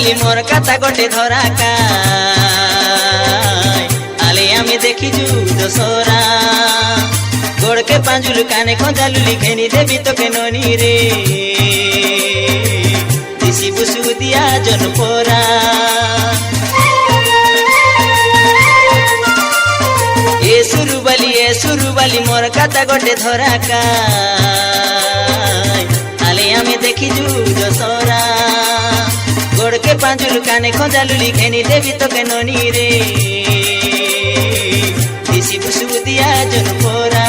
बाली मोर कथा गोटे धराका आले आमे देखी जू दशहरा गोड़ के पांजुल काने खोजालू लिखेनी देवी तो के नोनी रे दिसी बुसु दिया जनपोरा ए सुरु बाली मोर कथा गोटे धराका आले आमे देखी जू दशहरा गोड़ के पांजुल काने खोजालू लिखेनी देवी तो के नोनी रे दिसी बुसु दिया जनपोरा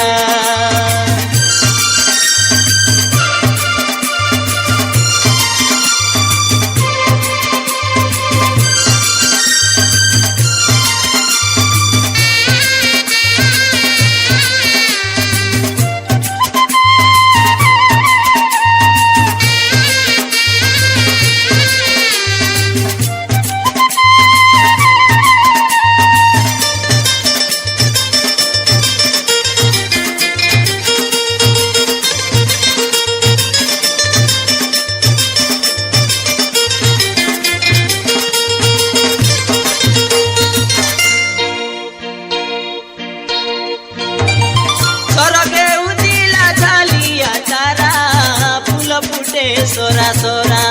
सोरा सोरा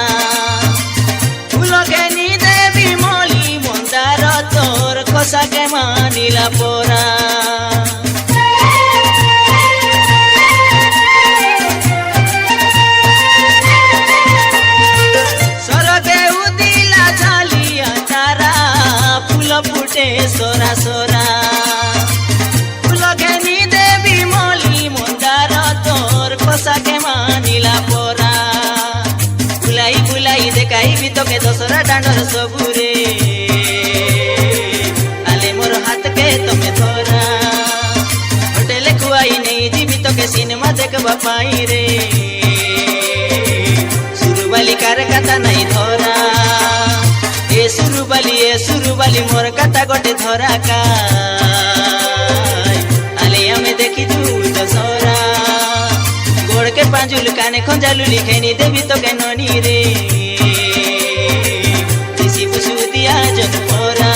फूल के नी देवी मोली मंदार तोर खोसा के मानिला पोरा सरगे उदिला झालिया तारा फूल फुटे सोरा सोरा फूल के नी देवी मोली मंदार तोर खोसा के मानिला पोरा बुलाई देखाई भी तो के दशहरा डांडर सबुरे आले मोर हाथ के तमे धरा होटल खुआई नहीं जीवी तो के सिनेमा देखबा पाई रे सुरुबाली कार कथा नहीं धरा ए सुरुबाली मोर कथा गोटे धराका आले आमे देखी जू दशहरा गोड़ के पांजुल काने खोजालू लिखेनी देवी तो के नोनी रे दिसी बुसु दिया जनपोरा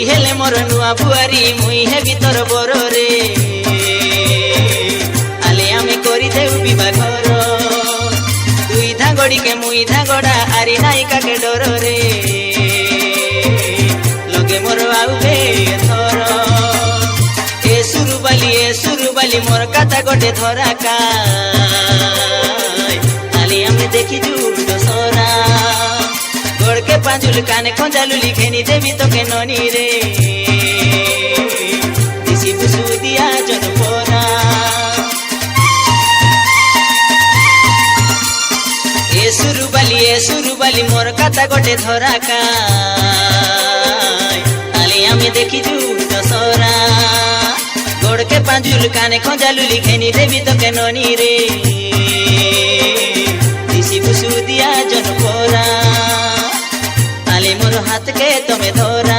बुआरी मुई है भीतर बर रे आले आमे करी देउ विवाह घर दुई धागड़ी के मुई धागड़ा आरी नायिका के डर रे लगे मोर आउबे थर ए सुरुबाली मोर कथा गोटे धराका आले आमे देखी जू दशहरा गोड़ के पांजुल काने खोजालू लिखेनी देवी तो के नोनी रे दिसी बुसु दिया जनपोरा ए सुरुबाली मोर कथा गोटे धराका आले आमे देखी जू दशहरा गोड़ के पांजुल काने खोजालू लिखेनी देवी तो के नोनी रे दिसी बुसु दिया जनपोरा आले मोर हाथ के तमे धरा।